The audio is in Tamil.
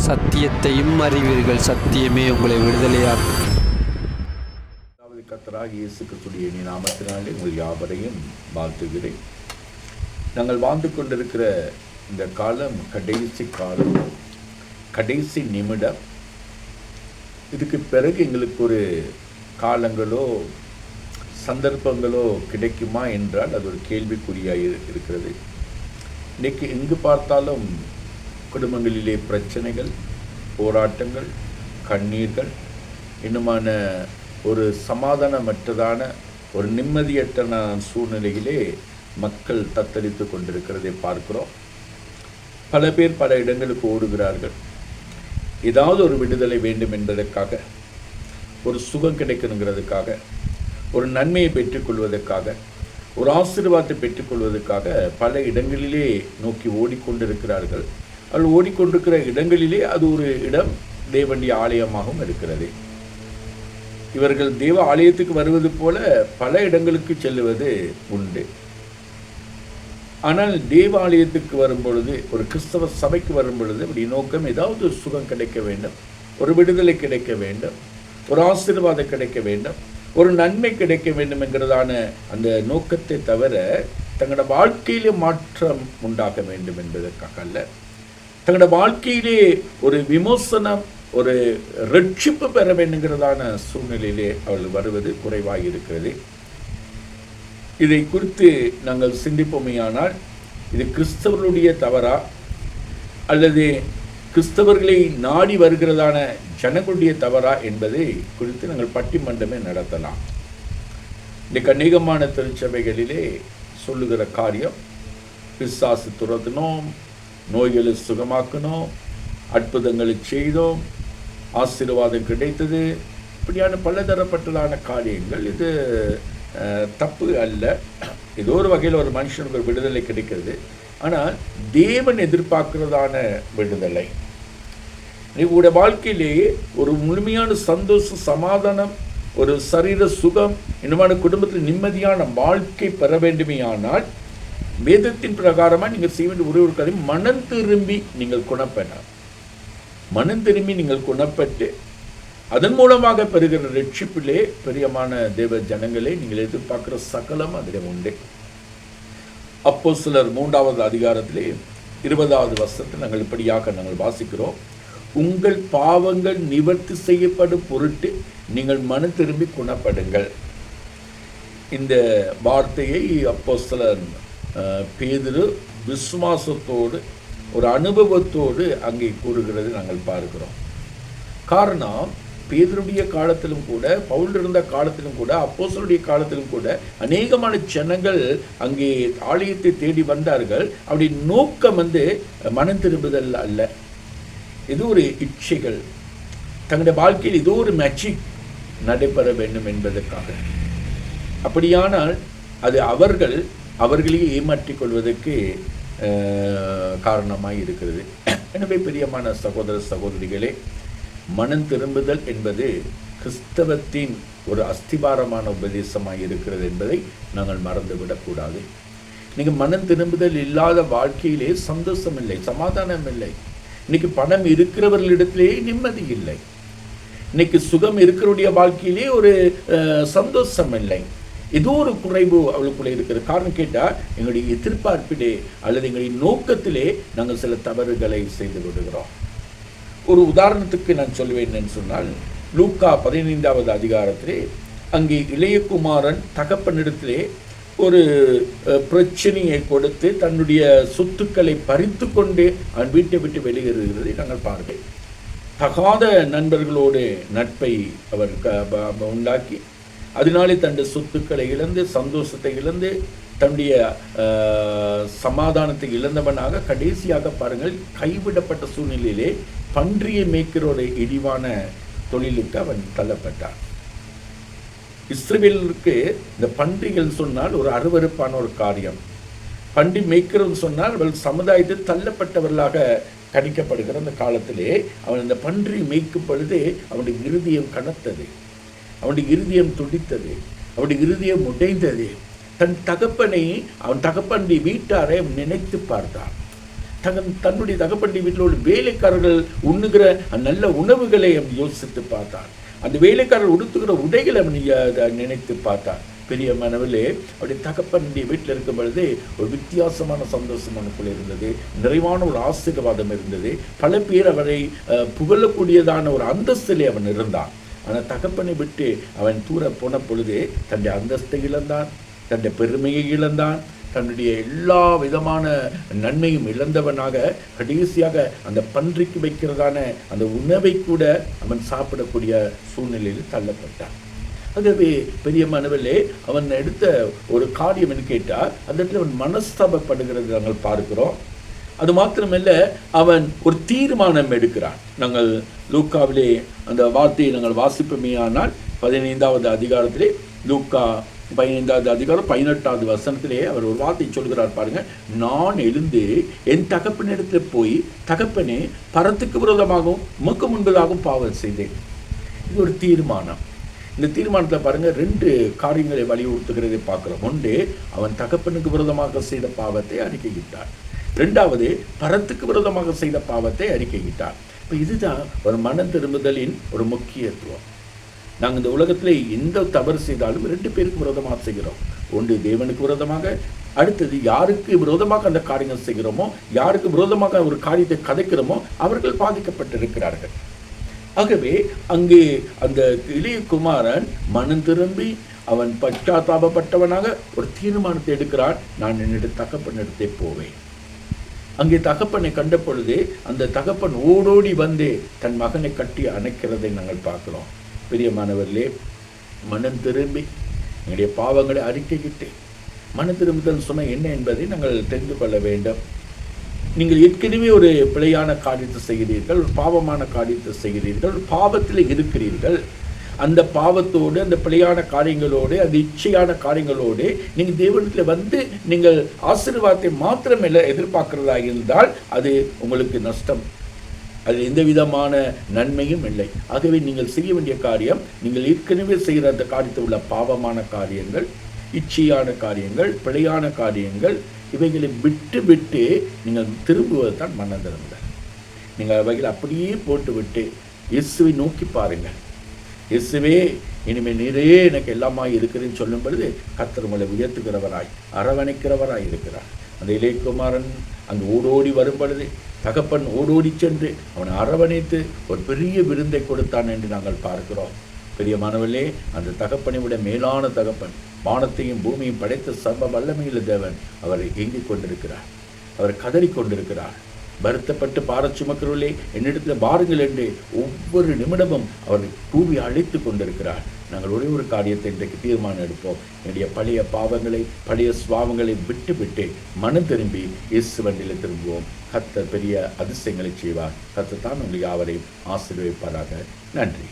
சத்தியத்தையும் அறிவீர்கள், சத்தியமே உங்களை விடுதலையாக்கும். கர்த்தராகிய இயேசு கிறிஸ்துவின் இனிய நாமத்தினாலே உங்கள் யாவரையும் வாழ்த்துகிறேன். நாங்கள் வாழ்ந்து கொண்டிருக்கிற இந்த காலம் காலம், கடைசி நிமிடம். இதுக்கு பிறகு எங்களுக்கு ஒரு காலங்களோ சந்தர்ப்பங்களோ கிடைக்குமா என்றால் அது ஒரு கேள்விக்குறியாக இருக்கிறது. இன்றைக்கு எங்கு பார்த்தாலும் குடும்பங்களிலே பிரச்சனைகள், போராட்டங்கள், கண்ணீர்கள், இன்னுமான ஒரு சமாதானமற்றதான ஒரு நிம்மதியற்ற சூழ்நிலையிலே மக்கள் தத்தளித்து கொண்டிருக்கிறதை பார்க்கிறோம். பல பேர் பல இடங்களுக்கு ஓடுகிறார்கள். ஏதாவது ஒரு விடுதலை வேண்டும் என்பதற்காக, ஒரு சுகம் கிடைக்கணுங்கிறதுக்காக, ஒரு நன்மையை பெற்றுக்கொள்வதற்காக, ஒரு ஆசீர்வாதத்தை பெற்றுக்கொள்வதற்காக பல இடங்களிலே நோக்கி ஓடிக்கொண்டிருக்கிறார்கள். அவர்கள் ஓடிக்கொண்டிருக்கிற இடங்களிலே அது ஒரு இடம் தேவனுடைய ஆலயமாகவும் இருக்கிறது. இவர்கள் தேவ ஆலயத்துக்கு வருவது போல பல இடங்களுக்கு செல்லுவது உண்டு. ஆனால் தேவாலயத்துக்கு வரும் பொழுது, ஒரு கிறிஸ்தவ சபைக்கு வரும் பொழுது அப்படி நோக்கம் ஏதாவது ஒரு சுகம் கிடைக்க வேண்டும், ஒரு விடுதலை கிடைக்க வேண்டும், ஒரு ஆசீர்வாதம் கிடைக்க வேண்டும், ஒரு நன்மை கிடைக்க வேண்டும் என்கிறதான அந்த நோக்கத்தை தவிர தங்களோட வாழ்க்கையிலே மாற்றம் உண்டாக வேண்டும் என்பதற்காக அல்ல. தங்களோட வாழ்க்கையிலே ஒரு விமோசனம், ஒரு ரட்சிப்பு பெற வேண்டுங்கிறதான சூழ்நிலையிலே அவர்கள் வருவது குறைவாக இருக்கிறது. இதை குறித்து நாங்கள் சிந்திப்போமையானால் இது கிறிஸ்தவர்களுடைய தவறா அல்லது கிறிஸ்தவர்களை நாடி வருகிறதான ஜனங்களுடைய தவறா என்பதை குறித்து நாங்கள் பட்டிமன்றமே நடத்தலாம். இந்த அநேகமான திருச்சபைகளிலே சொல்லுகிற காரியம், பிசாசு துரத்தினோம், நோய்களை சுகமாக்கணும், அற்புதங்களை செய்தோம், ஆசீர்வாதம் கிடைத்தது, இப்படியான பலதரப்பட்டதான காரியங்கள். இது தப்பு அல்ல. ஏதோ ஒரு வகையில் ஒரு மனுஷனுக்கு ஒரு விடுதலை கிடைக்கிறது. ஆனால் தேவன் எதிர்பார்க்கிறதான விடுதலை, உங்களுடைய வாழ்க்கையிலேயே ஒரு முழுமையான சந்தோஷம், சமாதானம், ஒரு சரீர சுகம், இன்னுமான குடும்பத்தில் நிம்மதியான வாழ்க்கை பெற வேண்டுமேயானால் வேதத்தின் பிரகாரமாக நீங்கள் செய்ய வேண்டிய ஒரு காரியம், மனம் திரும்பி நீங்கள் குணப்பெறலாம். மனம் திரும்பி நீங்கள் குணப்பட்டு அதன் மூலமாக பெறுகிற ரட்சிப்பிலே பிரியமான தேவ ஜனங்களே, நீங்கள் எதிர்பார்க்கிற சகலம் அதில் உண்டு. அப்போஸ்தலர் 3வது அதிகாரத்திலே 20வது வசனத்தில் நாங்கள் இப்படியாக நாங்கள் வாசிக்கிறோம், உங்கள் பாவங்கள் நிவர்த்தி செய்யப்படும் பொருட்டு நீங்கள் மனம் திரும்பி குணப்படுங்கள். இந்த வார்த்தையை அப்போஸ்தலர் பேதுரு விசுவாசத்தோடு, ஒரு அனுபவத்தோடு அங்கே கூறுகிறது நாங்கள் பார்க்கிறோம். காரணம், பேதுருடைய காலத்திலும் கூட, பவுல் இருந்த காலத்திலும் கூட, அப்போஸ்தலருடைய காலத்திலும் கூட அநேகமான ஜனங்கள் அங்கே ஆலயத்தை தேடி வந்தார்கள். அப்படி நோக்கம் மனம் திரும்புதல் அல்ல, இது ஒரு இச்சைகள், தங்களுடைய வாழ்க்கையில் ஏதோ ஒரு மேஜிக் நடைபெற வேண்டும் என்பதற்காக. அப்படியானால் அது அவர்களையே ஏமாற்றிக் கொள்வதற்கு காரணமாக இருக்கிறது. எனவே பிரியமான சகோதர சகோதரிகளே, மனம் திரும்புதல் என்பது கிறிஸ்தவத்தின் ஒரு அஸ்திபாரமான உபதேசமாக இருக்கிறது என்பதை நாங்கள் மறந்துவிடக்கூடாது. நீங்கள் மனம் திரும்புதல் இல்லாத வாழ்க்கையிலே சந்தோஷம் இல்லை, சமாதானம் இல்லை. இன்னைக்கு பணம் இருக்கிறவர்களிடத்திலேயே நிம்மதி இல்லை. இன்னைக்கு சுகம் இருக்கிறவருடைய வாழ்க்கையிலே ஒரு சந்தோஷம் இல்லை. ஏதோ ஒரு குறைவு அவளுக்குள்ளே இருக்கிற காரணம் கேட்டால், எங்களுடைய எதிர்பார்ப்பிலே அல்லது எங்களுடைய நோக்கத்திலே நாங்கள் சில தவறுகளை செய்து விடுகிறோம். ஒரு உதாரணத்துக்கு நான் சொல்வேன் என்று சொன்னால், லூக்கா 15வது அதிகாரத்திலே அங்கே இளையகுமாரன் தகப்பனிடத்திலே ஒரு பிரச்சனையை கொடுத்து தன்னுடைய சொத்துக்களை பறித்து கொண்டு அவன் வீட்டை விட்டு வெளியேறுகிறதை நாங்கள் பார்க்கிறோம். தகாத நண்பர்களோடு நட்பை அவர் உண்டாக்கி அதனாலே தன்னுடைய சொத்துக்களை இழந்து, சந்தோஷத்தை இழந்து, தன்னுடைய சமாதானத்தை இழந்தவனாக கடைசியாக பாருங்கள், கைவிடப்பட்ட சூழ்நிலையிலே பன்றியை மேய்க்கிற ஒரு இழிவான தொழிலுக்கு அவன் தள்ளப்பட்டான். இஸ்ரவேலுக்கு இந்த பன்றிகள் சொன்னால் ஒரு அருவருப்பான ஒரு காரியம். பன்றி மேய்க்கிறவன் சொன்னால் அவள் சமுதாயத்தில் தள்ளப்பட்டவர்களாக கணிக்கப்படுகிற அந்த காலத்திலே அவன் இந்த பன்றி மேய்க்கும் பொழுதே அவனுடைய இருதயம் கனத்தது, அவனுடைய இருதயம் துடித்தது, அவனுடைய இருதயம் உடைந்தது. தன் தகப்பனை, அவன் தகப்பனுடைய வீட்டாரை நினைத்து பார்த்தான். தன்னுடைய தகப்பனுடைய வீட்டில் உள்ள வேலைக்காரர்கள் உண்ணுகிற நல்ல உணவுகளை அவன் யோசித்து பார்த்தான். அந்த வேலைக்காரர் உடுத்துகிற உடைகளை அவன் நினைத்து பார்த்தான். பெரிய மனவிலே அவருடைய தகப்பனுடைய வீட்டில் இருக்கும் பொழுது ஒரு வித்தியாசமான சந்தோஷம் அவனுக்குள்ள இருந்தது, நிறைவான ஒரு ஆசீர்வாதம் இருந்தது. பல பேர் அவரை புகழக்கூடியதான ஒரு அந்தஸ்திலே அவன் இருந்தான். ஆனால் தகப்பனை விட்டு அவன் தூர போன பொழுது தன்னுடைய அந்தஸ்தை இழந்தான், தன்னுடைய பெருமையை இழந்தான், தன்னுடைய எல்லா விதமான நன்மையும் இழந்தவனாக கடைசியாக அந்த பன்றிக்கு வைக்கிறதான அந்த உணவை கூட அவன் சாப்பிடக்கூடிய சூழ்நிலையில் தள்ளப்பட்டான். ஆகவே பெரிய மனவிலே அவன் எடுத்த ஒரு காரியம் என்று கேட்டால் அந்த இடத்துல அவன் மனஸ்தாபப்படுகிறது நாங்கள் பார்க்கிறோம். அது மாத்திரமல்ல, அவன் ஒரு தீர்மானம் எடுக்கிறான். நாங்கள் லூக்காவிலே அந்த வார்த்தையை நாங்கள் வாசிப்போமேயானால் 15வது அதிகாரத்திலே, லூக்கா 15வது அதிகாரம் 18வது வசனத்திலே அவர் ஒரு வார்த்தை சொல்கிறார் பாருங்க. நான் எழுந்து என் தகப்பனிடத்தில் போய், தகப்பனே, பரத்துக்கு விரோதமாகவும் உமக்கு முன்பதாகவும் பாவம் செய்தேன். இது ஒரு தீர்மானம். இந்த தீர்மானத்தில் பாருங்க 2 காரியங்களை வலியுறுத்துகிறதை பார்க்கிறோம். ஒன்று, அவன் தகப்பனுக்கு விரோதமாக செய்த பாவத்தை அறிக்கையிட்டார். 2வது, பரத்துக்கு விரோதமாக செய்த பாவத்தை அறிக்கையிட்டார். இப்போ இதுதான் ஒரு மனம் திரும்புதலின் ஒரு முக்கியத்துவம். நாங்கள் இந்த உலகத்தில் எந்த தவறு செய்தாலும் 2 பேருக்கு விரோதமாக செய்கிறோம். ஒன்று தேவனுக்கு விரோதமாக, அடுத்தது யாருக்கு விரோதமாக அந்த காரியங்கள் செய்கிறோமோ, யாருக்கு விரோதமாக ஒரு காரியத்தை கதைக்கிறோமோ அவர்கள் பாதிக்கப்பட்டிருக்கிறார்கள். ஆகவே அங்கே அந்த இளைய குமாரன் மனம் திரும்பி அவன் பச்சாத்தாபப்பட்டவனாக ஒரு தீர்மானத்தை எடுக்கிறான். நான் என்னுடைய தகப்பனிடத்தே போவேன். அங்கே தகப்பனை கண்ட பொழுது அந்த தகப்பன் ஓடோடி வந்து தன் மகனை கட்டி அணைக்கிறதை நாங்கள் பார்க்கிறோம். பிரியமானவர்களே, மனம் திரும்பி எங்களுடைய பாவங்களை அறிக்கையிட்டு மனம் திரும்புதல் சொன்ன என்ன என்பதை நாங்கள் தெரிந்து கொள்ள வேண்டும். நீங்கள் ஏற்கனவே ஒரு பிழையான காரியத்தை செய்கிறீர்கள், ஒரு பாவமான காரியத்தை செய்கிறீர்கள், ஒரு பாவத்தில் இருக்கிறீர்கள். அந்த பாவத்தோடு, அந்த பிழையான காரியங்களோடு, அந்த இச்சையான காரியங்களோடு நீங்கள் தேவனிடத்தில் வந்து நீங்கள் ஆசீர்வாதத்தை மாத்திரமில்லை எதிர்பார்க்கிறதா இருந்தால் அது உங்களுக்கு நஷ்டம். அதில் எந்த விதமான நன்மையும் இல்லை. ஆகவே நீங்கள் செய்ய வேண்டிய காரியம், நீங்கள் ஏற்கனவே செய்கிற அந்த காரியத்தில் உள்ள பாவமான காரியங்கள், இச்சையான காரியங்கள், பிழையான காரியங்கள், இவைகளை விட்டு விட்டு நீங்கள் திரும்புவது தான் மனம் திரும்புதல். நீங்கள் அவைகளை அப்படியே போட்டுவிட்டு இயேசுவை நோக்கி பாருங்கள். இயேசுவே, இனிமேல் நீரே எனக்கு எல்லாமா இருக்கிறேன்னு சொல்லும் பொழுது கர்த்தர் உங்களை உயர்த்துகிறவராய், அரவணைக்கிறவராய் இருக்கிறார். அந்த இளையகுமாரன் அங்கு ஓடோடி வரும் பொழுது தகப்பன் ஓடோடி சென்று அவனை அரவணைத்து ஒரு பெரிய விருந்தை கொடுத்தான் என்று நாங்கள் பார்க்கிறோம். பெரிய மாணவர்களே, அந்த தகப்பனை விட மேலான தகப்பன், வானத்தையும் பூமியும் படைத்த சர்வ வல்லமையுள்ள தேவன் அவரை ஏங்கிக் கொண்டிருக்கிறார். அவர் கதறி கொண்டிருக்கிறார். வருத்தப்பட்டு பாரச் சுமக்கிறவர்களே, என்னிடத்தில் பாருங்கள் என்று ஒவ்வொரு நிமிடமும் அவரை கூவி அழைத்து கொண்டிருக்கிறார். நாங்கள் ஒரே ஒரு காரியத்தை இன்றைக்கு தீர்மானம் எடுப்போம். என்னுடைய பழைய பாவங்களை, பழைய சுவாவங்களை விட்டு விட்டு மனம் திரும்பி இயேசுவண்டில் திரும்புவோம். கர்த்தர் பெரிய அதிசயங்களை செய்வார். கர்த்தர் தான் உங்கள் யாவரையும் ஆசீர்வதிப்பாராக. நன்றி.